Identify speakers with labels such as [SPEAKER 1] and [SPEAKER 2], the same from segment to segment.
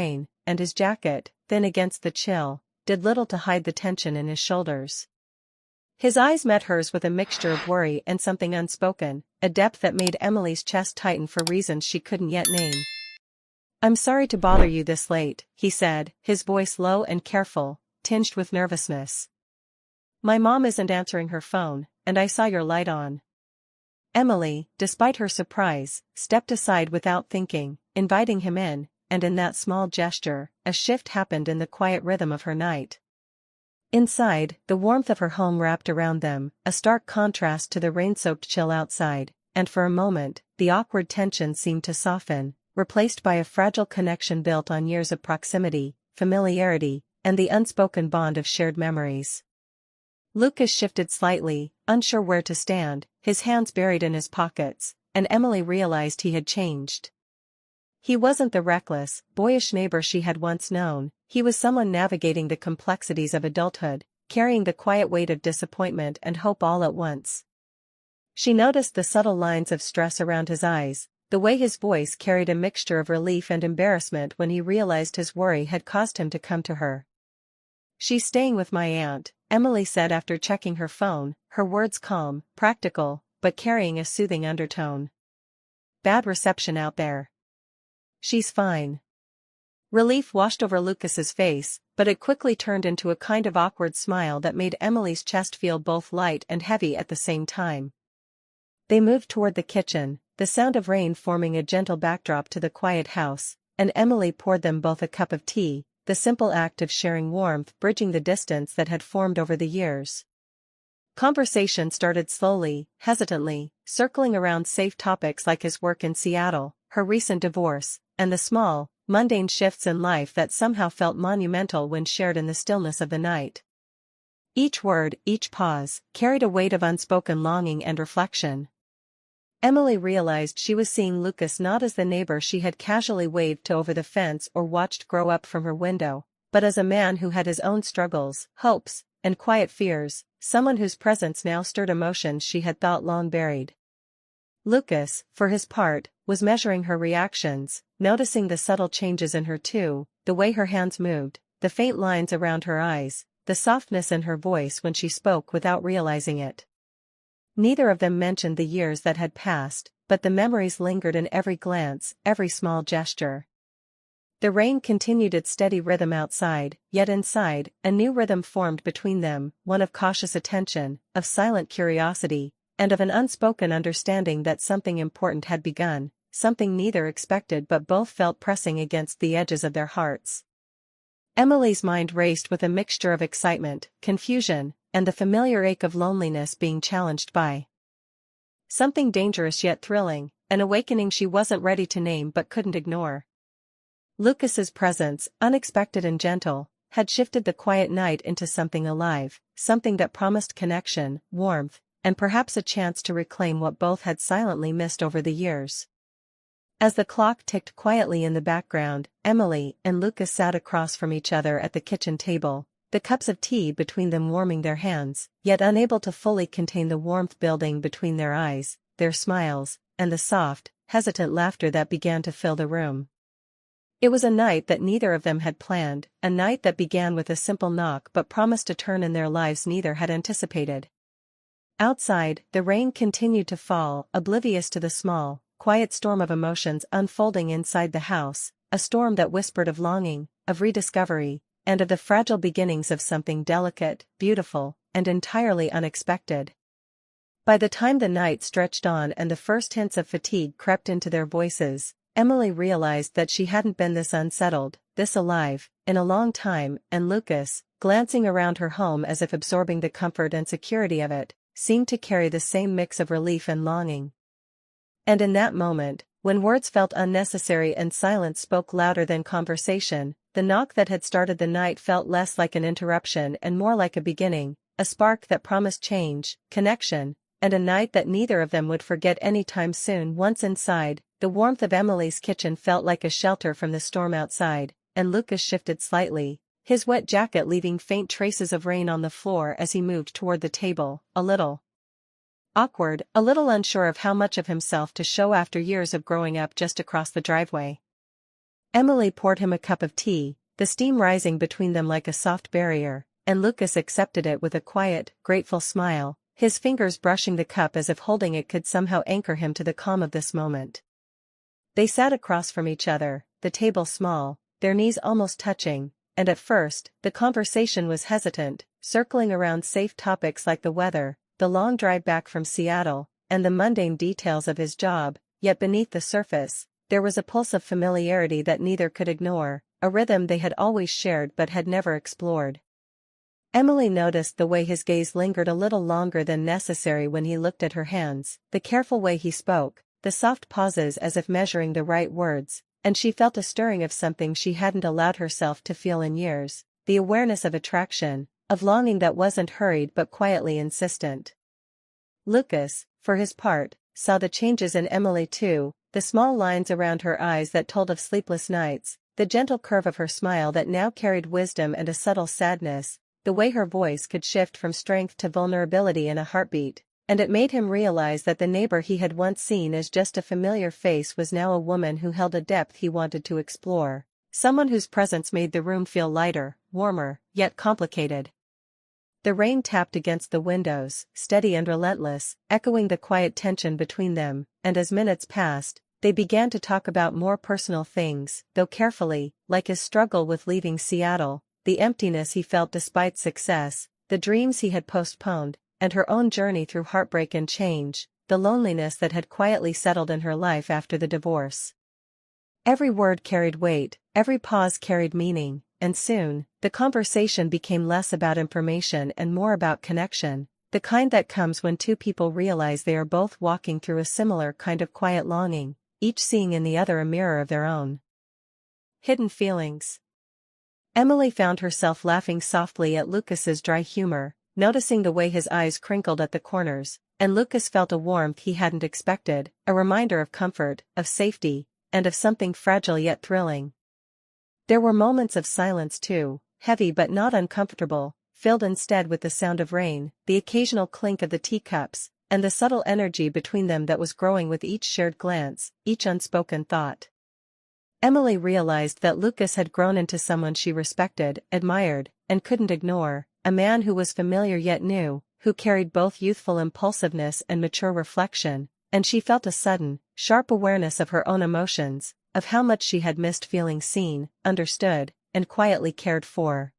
[SPEAKER 1] rain, and his jacket, thin against the chill, did little to hide the tension in his shoulders. His eyes met hers with a mixture of worry and something unspoken, a depth that made Emily's chest tighten for reasons she couldn't yet name. "I'm sorry to bother you this late," he said, his voice low and careful, tinged with nervousness. "My mom isn't answering her phone, and I saw your light on." Emily, despite her surprise, stepped aside without thinking, inviting him in, and in that small gesture, a shift happened in the quiet rhythm of her night. Inside, the warmth of her home wrapped around them, a stark contrast to the rain-soaked chill outside, and for a moment, the awkward tension seemed to soften, replaced by a fragile connection built on years of proximity, familiarity, and the unspoken bond of shared memories. Lucas shifted slightly, unsure where to stand, his hands buried in his pockets, and Emily realized he had changed. He wasn't the reckless, boyish neighbor she had once known, he was someone navigating the complexities of adulthood, carrying the quiet weight of disappointment and hope all at once. She noticed the subtle lines of stress around his eyes, the way his voice carried a mixture of relief and embarrassment when he realized his worry had caused him to come to her. "She's staying with my aunt," Emily said after checking her phone, her words calm, practical, but carrying a soothing undertone. "Bad reception out there." "She's fine." Relief washed over Lucas's face, but it quickly turned into a kind of awkward smile that made Emily's chest feel both light and heavy at the same time. They moved toward the kitchen, the sound of rain forming a gentle backdrop to the quiet house, and Emily poured them both a cup of tea, the simple act of sharing warmth bridging the distance that had formed over the years. Conversation started slowly, hesitantly, circling around safe topics like his work in Seattle, her recent divorce, and the small, mundane shifts in life that somehow felt monumental when shared in the stillness of the night. Each word, each pause, carried a weight of unspoken longing and reflection. Emily realized she was seeing Lucas not as the neighbor she had casually waved to over the fence or watched grow up from her window, but as a man who had his own struggles, hopes, and quiet fears, someone whose presence now stirred emotions she had thought long buried. Lucas, for his part, was measuring her reactions, noticing the subtle changes in her too, the way her hands moved, the faint lines around her eyes, the softness in her voice when she spoke without realizing it. Neither of them mentioned the years that had passed, but the memories lingered in every glance, every small gesture. The rain continued its steady rhythm outside, yet inside, a new rhythm formed between them, one of cautious attention, of silent curiosity, and of an unspoken understanding that something important had begun, something neither expected but both felt pressing against the edges of their hearts. Emily's mind raced with a mixture of excitement, confusion, and the familiar ache of loneliness being challenged by something dangerous yet thrilling, an awakening she wasn't ready to name but couldn't ignore. Lucas's presence, unexpected and gentle, had shifted the quiet night into something alive, something that promised connection, warmth, and perhaps a chance to reclaim what both had silently missed over the years. As the clock ticked quietly in the background, Emily and Lucas sat across from each other at the kitchen table, the cups of tea between them warming their hands, yet unable to fully contain the warmth building between their eyes, their smiles, and the soft, hesitant laughter that began to fill the room. It was a night that neither of them had planned, a night that began with a simple knock but promised a turn in their lives neither had anticipated. Outside, the rain continued to fall, oblivious to the small, quiet storm of emotions unfolding inside the house, a storm that whispered of longing, of rediscovery, and of the fragile beginnings of something delicate, beautiful, and entirely unexpected. By the time the night stretched on and the first hints of fatigue crept into their voices, Emily realized that she hadn't been this unsettled, this alive, in a long time, and Lucas, glancing around her home as if absorbing the comfort and security of it, seemed to carry the same mix of relief and longing. And in that moment, when words felt unnecessary and silence spoke louder than conversation, the knock that had started the night felt less like an interruption and more like a beginning, a spark that promised change, connection, and a night that neither of them would forget any time soon. Once inside, the warmth of Emily's kitchen felt like a shelter from the storm outside, and Lucas shifted slightly, his wet jacket leaving faint traces of rain on the floor as he moved toward the table, a little awkward, a little unsure of how much of himself to show after years of growing up just across the driveway. Emily poured him a cup of tea, the steam rising between them like a soft barrier, and Lucas accepted it with a quiet, grateful smile, his fingers brushing the cup as if holding it could somehow anchor him to the calm of this moment. They sat across from each other, the table small, their knees almost touching, and at first, the conversation was hesitant, circling around safe topics like the weather, the long drive back from Seattle, and the mundane details of his job, yet beneath the surface, there was a pulse of familiarity that neither could ignore, a rhythm they had always shared but had never explored. Emily noticed the way his gaze lingered a little longer than necessary when he looked at her hands, the careful way he spoke, the soft pauses as if measuring the right words, and she felt a stirring of something she hadn't allowed herself to feel in years, the awareness of attraction, of longing that wasn't hurried but quietly insistent. Lucas, for his part, saw the changes in Emily too, the small lines around her eyes that told of sleepless nights, the gentle curve of her smile that now carried wisdom and a subtle sadness, the way her voice could shift from strength to vulnerability in a heartbeat, and it made him realize that the neighbor he had once seen as just a familiar face was now a woman who held a depth he wanted to explore, someone whose presence made the room feel lighter, warmer, yet complicated. The rain tapped against the windows, steady and relentless, echoing the quiet tension between them, and as minutes passed, they began to talk about more personal things, though carefully, like his struggle with leaving Seattle, the emptiness he felt despite success, the dreams he had postponed, and her own journey through heartbreak and change, the loneliness that had quietly settled in her life after the divorce. Every word carried weight, every pause carried meaning, and soon, the conversation became less about information and more about connection, the kind that comes when two people realize they are both walking through a similar kind of quiet longing, each seeing in the other a mirror of their own hidden feelings. Emily found herself laughing softly at Lucas's dry humor, noticing the way his eyes crinkled at the corners, and Lucas felt a warmth he hadn't expected, a reminder of comfort, of safety, and of something fragile yet thrilling. There were moments of silence too, heavy but not uncomfortable, filled instead with the sound of rain, the occasional clink of the teacups, and the subtle energy between them that was growing with each shared glance, each unspoken thought. Emily realized that Lucas had grown into someone she respected, admired, and couldn't ignore, a man who was familiar yet new, who carried both youthful impulsiveness and mature reflection, and she felt a sudden, sharp awareness of her own emotions, of how much she had missed feeling seen, understood, and quietly cared for.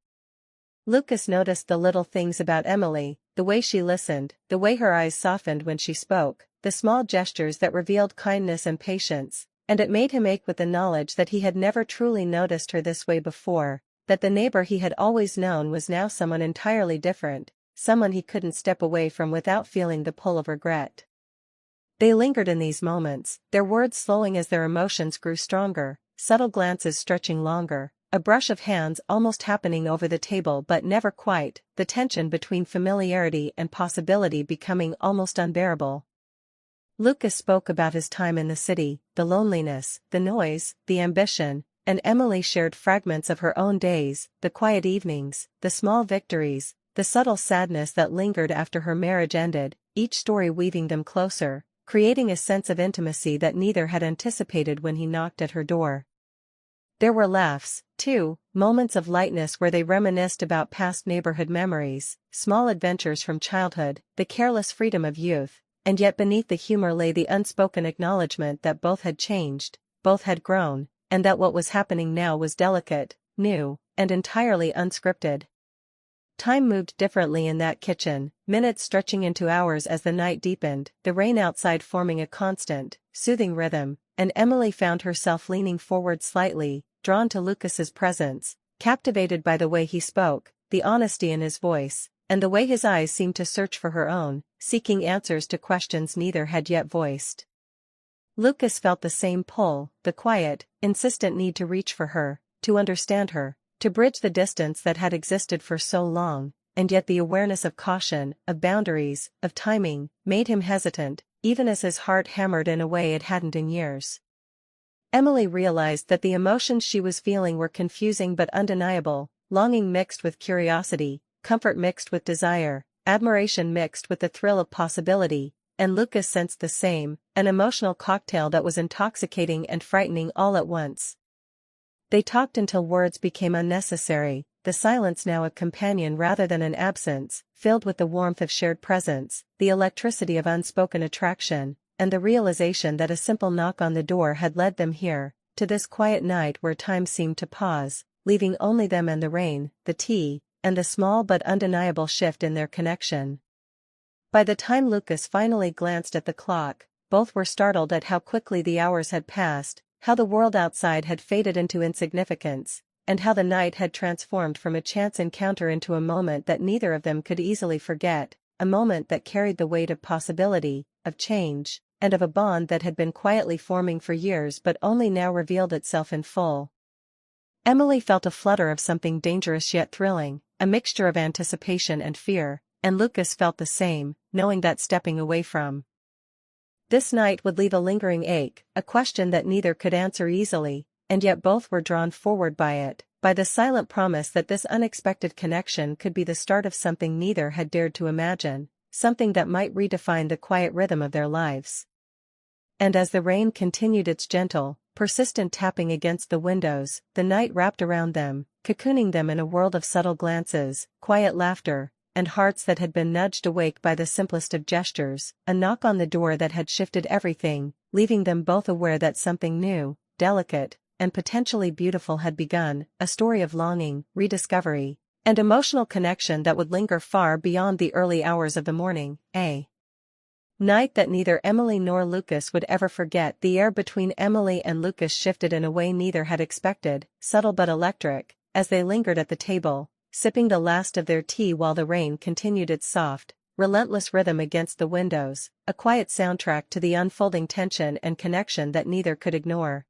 [SPEAKER 1] Lucas noticed the little things about Emily, the way she listened, the way her eyes softened when she spoke, the small gestures that revealed kindness and patience, and it made him ache with the knowledge that he had never truly noticed her this way before, that the neighbor he had always known was now someone entirely different, someone he couldn't step away from without feeling the pull of regret. They lingered in these moments, their words slowing as their emotions grew stronger, subtle glances stretching longer, a brush of hands almost happening over the table but never quite, the tension between familiarity and possibility becoming almost unbearable. Lucas spoke about his time in the city, the loneliness, the noise, the ambition, and Emily shared fragments of her own days, the quiet evenings, the small victories, the subtle sadness that lingered after her marriage ended, each story weaving them closer, creating a sense of intimacy that neither had anticipated when he knocked at her door. There were laughs, too, moments of lightness where they reminisced about past neighborhood memories, small adventures from childhood, the careless freedom of youth, and yet beneath the humor lay the unspoken acknowledgement that both had changed, both had grown, and that what was happening now was delicate, new, and entirely unscripted. Time moved differently in that kitchen, minutes stretching into hours as the night deepened, the rain outside forming a constant, soothing rhythm, and Emily found herself leaning forward slightly, drawn to Lucas's presence, captivated by the way he spoke, the honesty in his voice, and the way his eyes seemed to search for her own, seeking answers to questions neither had yet voiced. Lucas felt the same pull, the quiet, insistent need to reach for her, to understand her, to bridge the distance that had existed for so long, and yet the awareness of caution, of boundaries, of timing, made him hesitant, even as his heart hammered in a way it hadn't in years. Emily realized that the emotions she was feeling were confusing but undeniable, longing mixed with curiosity, comfort mixed with desire, admiration mixed with the thrill of possibility, and Lucas sensed the same, an emotional cocktail that was intoxicating and frightening all at once. They talked until words became unnecessary, the silence now a companion rather than an absence, filled with the warmth of shared presence, the electricity of unspoken attraction, and the realization that a simple knock on the door had led them here, to this quiet night where time seemed to pause, leaving only them and the rain, the tea, and the small but undeniable shift in their connection. By the time Lucas finally glanced at the clock, both were startled at how quickly the hours had passed, how the world outside had faded into insignificance, and how the night had transformed from a chance encounter into a moment that neither of them could easily forget, a moment that carried the weight of possibility, of change, and of a bond that had been quietly forming for years but only now revealed itself in full. Emily felt a flutter of something dangerous yet thrilling, a mixture of anticipation and fear, and Lucas felt the same, knowing that stepping away from this night would leave a lingering ache, a question that neither could answer easily, and yet both were drawn forward by it, by the silent promise that this unexpected connection could be the start of something neither had dared to imagine, something that might redefine the quiet rhythm of their lives. And as the rain continued its gentle, persistent tapping against the windows, the night wrapped around them, cocooning them in a world of subtle glances, quiet laughter, and hearts that had been nudged awake by the simplest of gestures, a knock on the door that had shifted everything, leaving them both aware that something new, delicate, and potentially beautiful had begun, a story of longing, rediscovery, and emotional connection that would linger far beyond the early hours of the morning, a night that neither Emily nor Lucas would ever forget. The air between Emily and Lucas shifted in a way neither had expected, subtle but electric, as they lingered at the table, sipping the last of their tea while the rain continued its soft, relentless rhythm against the windows, a quiet soundtrack to the unfolding tension and connection that neither could ignore.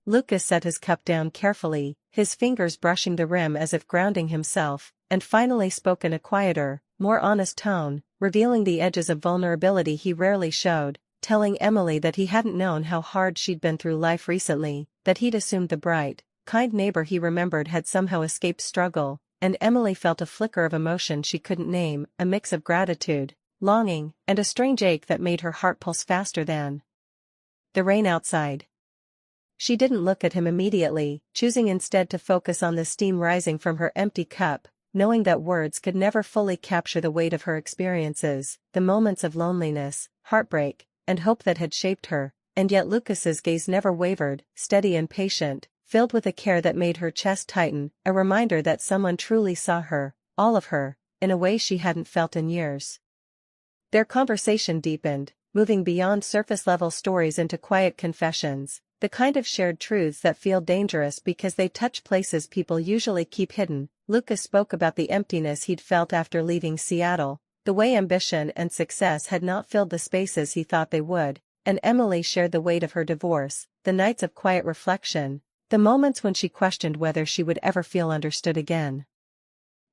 [SPEAKER 1] Lucas set his cup down carefully, his fingers brushing the rim as if grounding himself, and finally spoke in a quieter, more honest tone, revealing the edges of vulnerability he rarely showed, telling Emily that he hadn't known how hard she'd been through life recently, that he'd assumed the bright, kind neighbor he remembered had somehow escaped struggle, and Emily felt a flicker of emotion she couldn't name, a mix of gratitude, longing, and a strange ache that made her heart pulse faster than the rain outside. She didn't look at him immediately, choosing instead to focus on the steam rising from her empty cup, knowing that words could never fully capture the weight of her experiences, the moments of loneliness, heartbreak, and hope that had shaped her, and yet Lucas's gaze never wavered, steady and patient, filled with a care that made her chest tighten, a reminder that someone truly saw her, all of her, in a way she hadn't felt in years. Their conversation deepened, moving beyond surface-level stories into quiet confessions, the kind of shared truths that feel dangerous because they touch places people usually keep hidden. Lucas spoke about the emptiness he'd felt after leaving Seattle, the way ambition and success had not filled the spaces he thought they would, and Emily shared the weight of her divorce, the nights of quiet reflection, the moments when she questioned whether she would ever feel understood again.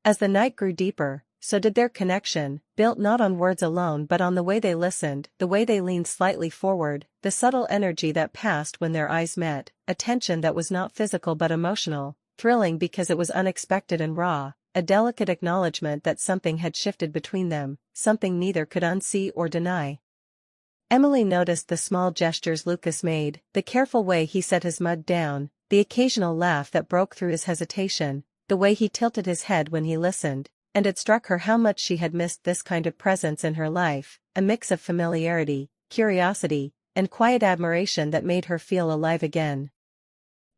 [SPEAKER 1] As the night grew deeper, so did their connection, built not on words alone but on the way they listened, the way they leaned slightly forward, the subtle energy that passed when their eyes met, a tension that was not physical but emotional, thrilling because it was unexpected and raw, a delicate acknowledgement that something had shifted between them, something neither could unsee or deny. Emily noticed the small gestures Lucas made, the careful way he set his mug down, the occasional laugh that broke through his hesitation, the way he tilted his head when he listened, and it struck her how much she had missed this kind of presence in her life, a mix of familiarity, curiosity, and quiet admiration that made her feel alive again.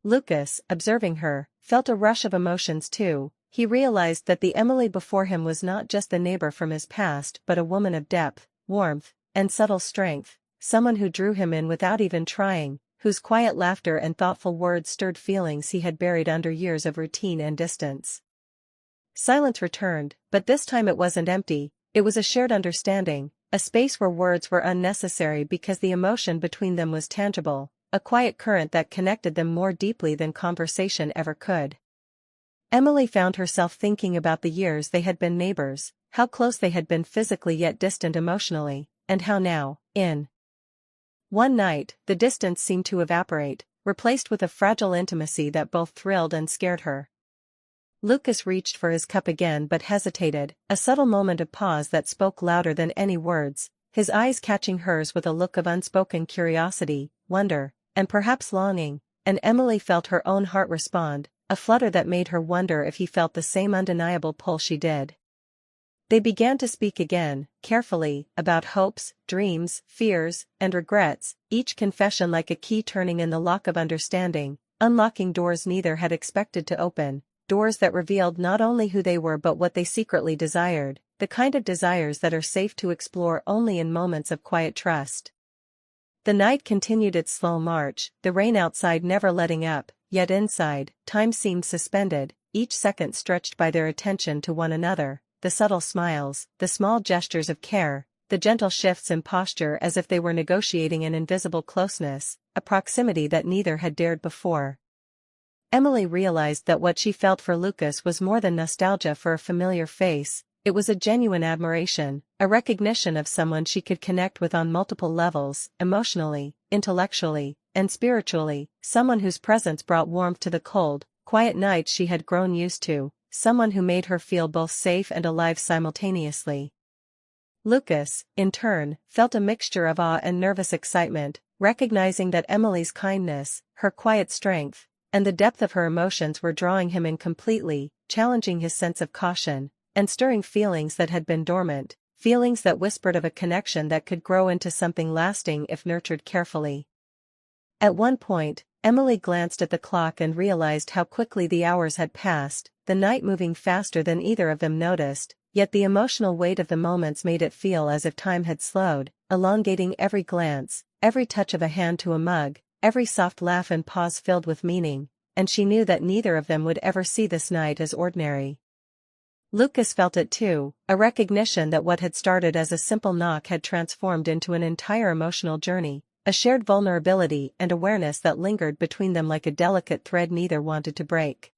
[SPEAKER 1] Lucas, observing her, felt a rush of emotions too. He realized that the Emily before him was not just the neighbor from his past but a woman of depth, warmth, and subtle strength, someone who drew him in without even trying, whose quiet laughter and thoughtful words stirred feelings he had buried under years of routine and distance. Silence returned, but this time it wasn't empty, it was a shared understanding, a space where words were unnecessary because the emotion between them was tangible, a quiet current that connected them more deeply than conversation ever could. Emily found herself thinking about the years they had been neighbors, how close they had been physically yet distant emotionally, and how now, in one night, the distance seemed to evaporate, replaced with a fragile intimacy that both thrilled and scared her. Lucas reached for his cup again but hesitated, a subtle moment of pause that spoke louder than any words, his eyes catching hers with a look of unspoken curiosity, wonder, and perhaps longing, and Emily felt her own heart respond, a flutter that made her wonder if he felt the same undeniable pull she did. They began to speak again, carefully, about hopes, dreams, fears, and regrets, each confession like a key turning in the lock of understanding, unlocking doors neither had expected to open, doors that revealed not only who they were but what they secretly desired, the kind of desires that are safe to explore only in moments of quiet trust. The night continued its slow march, the rain outside never letting up, yet inside, time seemed suspended, each second stretched by their attention to one another, the subtle smiles, the small gestures of care, the gentle shifts in posture as if they were negotiating an invisible closeness, a proximity that neither had dared before. Emily realized that what she felt for Lucas was more than nostalgia for a familiar face, it was a genuine admiration, a recognition of someone she could connect with on multiple levels, emotionally, intellectually, and spiritually, someone whose presence brought warmth to the cold, quiet nights she had grown used to, someone who made her feel both safe and alive simultaneously. Lucas, in turn, felt a mixture of awe and nervous excitement, recognizing that Emily's kindness, her quiet strength, and the depth of her emotions were drawing him in completely, challenging his sense of caution, and stirring feelings that had been dormant, feelings that whispered of a connection that could grow into something lasting if nurtured carefully. At one point, Emily glanced at the clock and realized how quickly the hours had passed, the night moving faster than either of them noticed, yet the emotional weight of the moments made it feel as if time had slowed, elongating every glance, every touch of a hand to a mug, every soft laugh and pause filled with meaning, and she knew that neither of them would ever see this night as ordinary. Lucas felt it too, a recognition that what had started as a simple knock had transformed into an entire emotional journey, a shared vulnerability and awareness that lingered between them like a delicate thread neither wanted to break.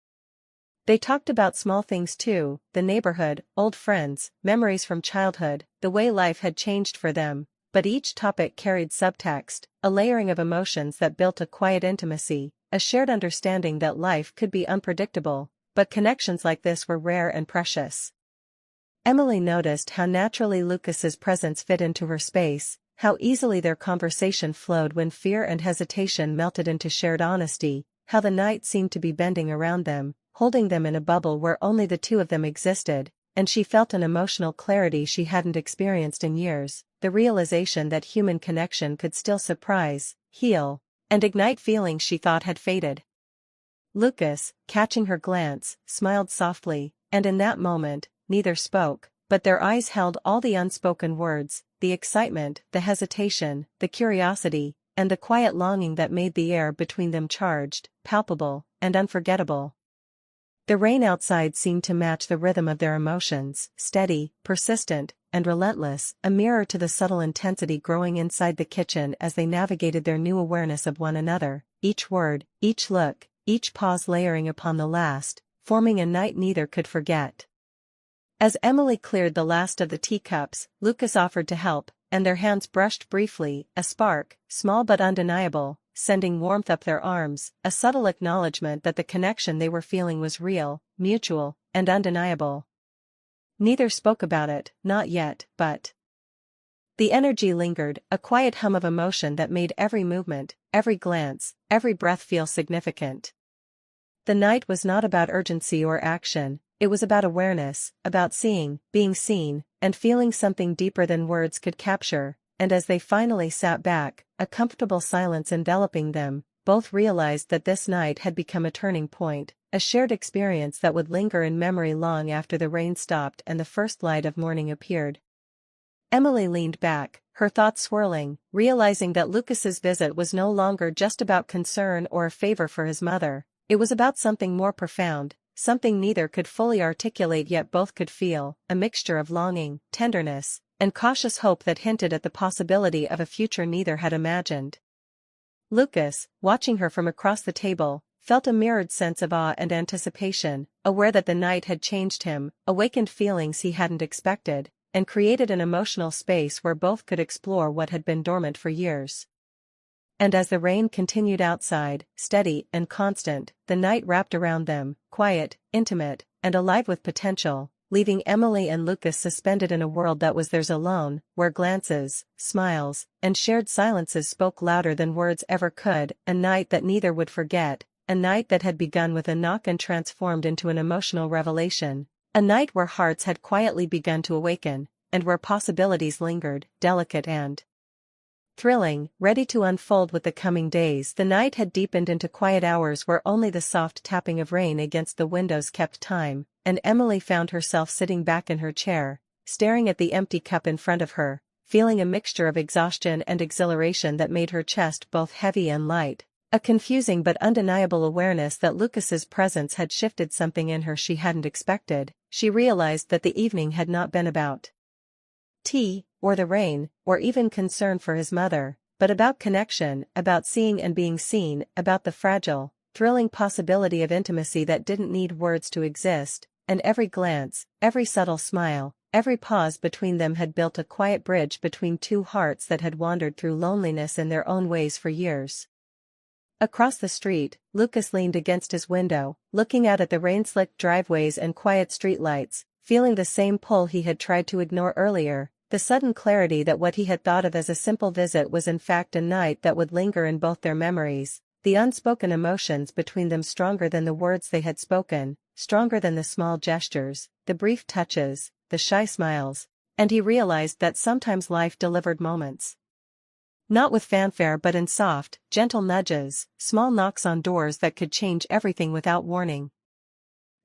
[SPEAKER 1] They talked about small things too, the neighborhood, old friends, memories from childhood, the way life had changed for them, but each topic carried subtext, a layering of emotions that built a quiet intimacy, a shared understanding that life could be unpredictable, but connections like this were rare and precious. Emily noticed how naturally Lucas's presence fit into her space, how easily their conversation flowed when fear and hesitation melted into shared honesty, how the night seemed to be bending around them, holding them in a bubble where only the two of them existed, and she felt an emotional clarity she hadn't experienced in years, the realization that human connection could still surprise, heal, and ignite feelings she thought had faded. Lucas, catching her glance, smiled softly, and in that moment, neither spoke, but their eyes held all the unspoken words, the excitement, the hesitation, the curiosity, and the quiet longing that made the air between them charged, palpable, and unforgettable. The rain outside seemed to match the rhythm of their emotions, steady, persistent, and relentless, a mirror to the subtle intensity growing inside the kitchen as they navigated their new awareness of one another, each word, each look, each pause layering upon the last, forming a night neither could forget. As Emily cleared the last of the teacups, Lucas offered to help, and their hands brushed briefly, a spark, small but undeniable, sending warmth up their arms, a subtle acknowledgement that the connection they were feeling was real, mutual, and undeniable. Neither spoke about it, not yet, but the energy lingered, a quiet hum of emotion that made every movement, every glance, every breath feel significant. The night was not about urgency or action, it was about awareness, about seeing, being seen, and feeling something deeper than words could capture, and as they finally sat back, a comfortable silence enveloping them, both realized that this night had become a turning point, a shared experience that would linger in memory long after the rain stopped and the first light of morning appeared. Emily leaned back, her thoughts swirling, realizing that Lucas's visit was no longer just about concern or a favor for his mother, it was about something more profound, something neither could fully articulate yet both could feel, a mixture of longing, tenderness, and cautious hope that hinted at the possibility of a future neither had imagined. Lucas, watching her from across the table, felt a mirrored sense of awe and anticipation, aware that the night had changed him, awakened feelings he hadn't expected, and created an emotional space where both could explore what had been dormant for years. And as the rain continued outside, steady and constant, the night wrapped around them, quiet, intimate, and alive with potential, leaving Emily and Lucas suspended in a world that was theirs alone, where glances, smiles, and shared silences spoke louder than words ever could. A night that neither would forget, a night that had begun with a knock and transformed into an emotional revelation, a night where hearts had quietly begun to awaken, and where possibilities lingered, delicate and thrilling, ready to unfold with the coming days. The night had deepened into quiet hours where only the soft tapping of rain against the windows kept time, and Emily found herself sitting back in her chair, staring at the empty cup in front of her, feeling a mixture of exhaustion and exhilaration that made her chest both heavy and light, a confusing but undeniable awareness that Lucas's presence had shifted something in her she hadn't expected. She realized that the evening had not been about tea, or the rain, or even concern for his mother, but about connection, about seeing and being seen, about the fragile, thrilling possibility of intimacy that didn't need words to exist, and every glance, every subtle smile, every pause between them had built a quiet bridge between two hearts that had wandered through loneliness in their own ways for years. Across the street, Lucas leaned against his window, looking out at the rain-slicked driveways and quiet streetlights, feeling the same pull he had tried to ignore earlier, the sudden clarity that what he had thought of as a simple visit was in fact a night that would linger in both their memories, the unspoken emotions between them stronger than the words they had spoken, stronger than the small gestures, the brief touches, the shy smiles, and he realized that sometimes life delivered moments. Not with fanfare but in soft, gentle nudges, small knocks on doors that could change everything without warning.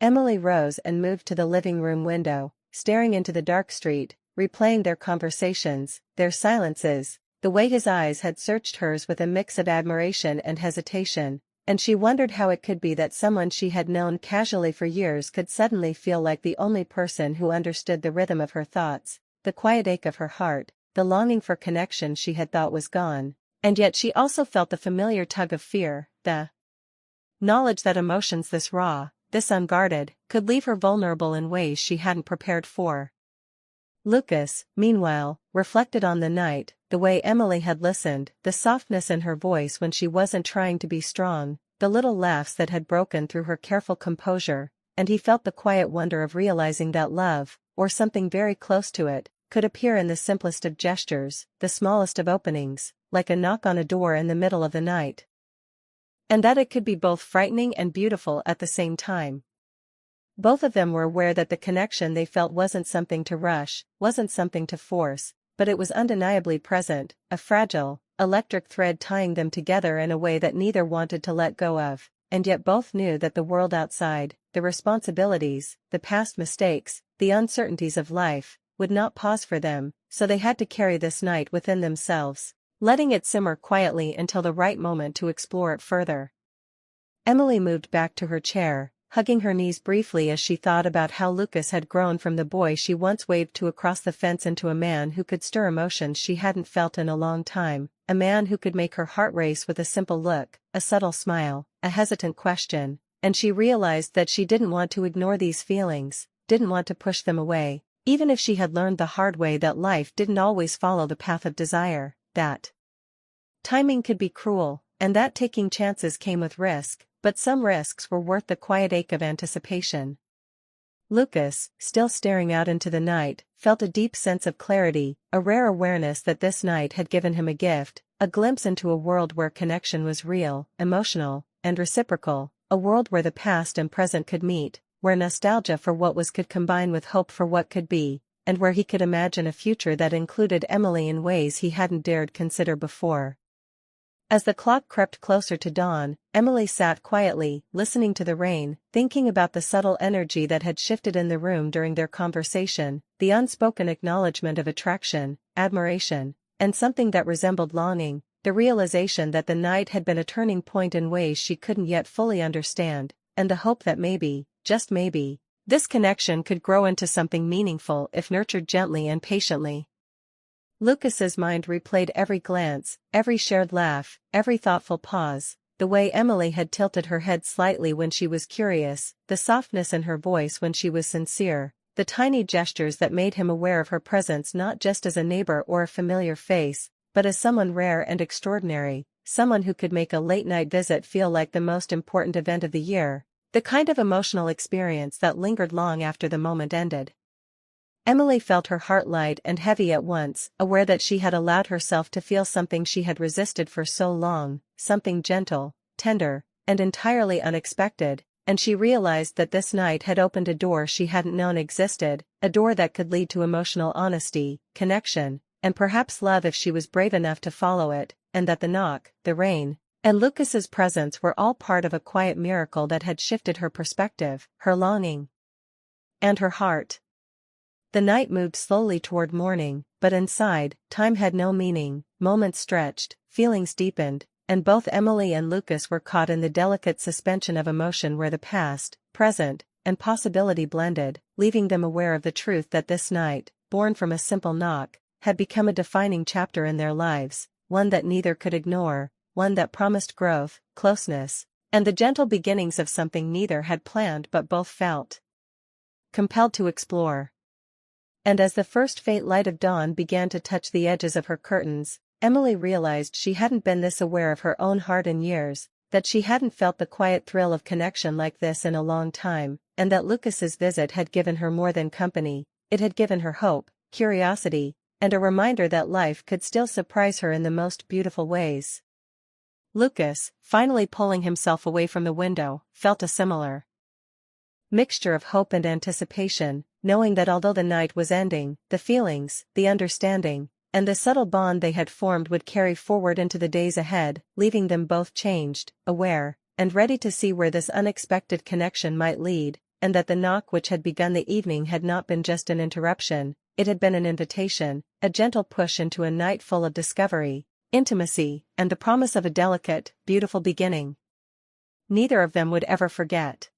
[SPEAKER 1] Emily rose and moved to the living room window, staring into the dark street, replaying their conversations, their silences, the way his eyes had searched hers with a mix of admiration and hesitation, and she wondered how it could be that someone she had known casually for years could suddenly feel like the only person who understood the rhythm of her thoughts, the quiet ache of her heart, the longing for connection she had thought was gone, and yet she also felt the familiar tug of fear, the knowledge that emotions this raw, this unguarded, could leave her vulnerable in ways she hadn't prepared for. Lucas, meanwhile, reflected on the night, the way Emily had listened, the softness in her voice when she wasn't trying to be strong, the little laughs that had broken through her careful composure, and he felt the quiet wonder of realizing that love, or something very close to it, could appear in the simplest of gestures, the smallest of openings, like a knock on a door in the middle of the night. And that it could be both frightening and beautiful at the same time. Both of them were aware that the connection they felt wasn't something to rush, wasn't something to force, but it was undeniably present, a fragile, electric thread tying them together in a way that neither wanted to let go of, and yet both knew that the world outside, the responsibilities, the past mistakes, the uncertainties of life, would not pause for them, so they had to carry this night within themselves, letting it simmer quietly until the right moment to explore it further. Emily moved back to her chair, hugging her knees briefly as she thought about how Lucas had grown from the boy she once waved to across the fence into a man who could stir emotions she hadn't felt in a long time, a man who could make her heart race with a simple look, a subtle smile, a hesitant question, and she realized that she didn't want to ignore these feelings, didn't want to push them away, even if she had learned the hard way that life didn't always follow the path of desire, that timing could be cruel, and that taking chances came with risk, but some risks were worth the quiet ache of anticipation. Lucas, still staring out into the night, felt a deep sense of clarity, a rare awareness that this night had given him a gift, a glimpse into a world where connection was real, emotional, and reciprocal, a world where the past and present could meet, where nostalgia for what was could combine with hope for what could be, and where he could imagine a future that included Emily in ways he hadn't dared consider before. As the clock crept closer to dawn, Emily sat quietly, listening to the rain, thinking about the subtle energy that had shifted in the room during their conversation, the unspoken acknowledgement of attraction, admiration, and something that resembled longing, the realization that the night had been a turning point in ways she couldn't yet fully understand, and the hope that maybe, just maybe, this connection could grow into something meaningful if nurtured gently and patiently. Lucas's mind replayed every glance, every shared laugh, every thoughtful pause, the way Emily had tilted her head slightly when she was curious, the softness in her voice when she was sincere, the tiny gestures that made him aware of her presence not just as a neighbor or a familiar face, but as someone rare and extraordinary, someone who could make a late-night visit feel like the most important event of the year, The kind of emotional experience that lingered long after the moment ended. Emily felt her heart light and heavy at once, aware that she had allowed herself to feel something she had resisted for so long, something gentle, tender, and entirely unexpected, and she realized that this night had opened a door she hadn't known existed, a door that could lead to emotional honesty, connection, and perhaps love if she was brave enough to follow it, and that the knock, the rain, and Lucas's presence were all part of a quiet miracle that had shifted her perspective, her longing, and her heart. The night moved slowly toward morning, but inside, time had no meaning, moments stretched, feelings deepened, and both Emily and Lucas were caught in the delicate suspension of emotion where the past, present, and possibility blended, leaving them aware of the truth that this night, born from a simple knock, had become a defining chapter in their lives, one that neither could ignore, one that promised growth, closeness, and the gentle beginnings of something neither had planned but both felt compelled to explore. And as the first faint light of dawn began to touch the edges of her curtains, Emily realized she hadn't been this aware of her own heart in years, that she hadn't felt the quiet thrill of connection like this in a long time, and that Lucas's visit had given her more than company, it had given her hope, curiosity, and a reminder that life could still surprise her in the most beautiful ways. Lucas, finally pulling himself away from the window, felt a similar mixture of hope and anticipation, knowing that although the night was ending, the feelings, the understanding, and the subtle bond they had formed would carry forward into the days ahead, leaving them both changed, aware, and ready to see where this unexpected connection might lead, and that the knock which had begun the evening had not been just an interruption, it had been an invitation, a gentle push into a night full of discovery, intimacy, and the promise of a delicate, beautiful beginning. Neither of them would ever forget.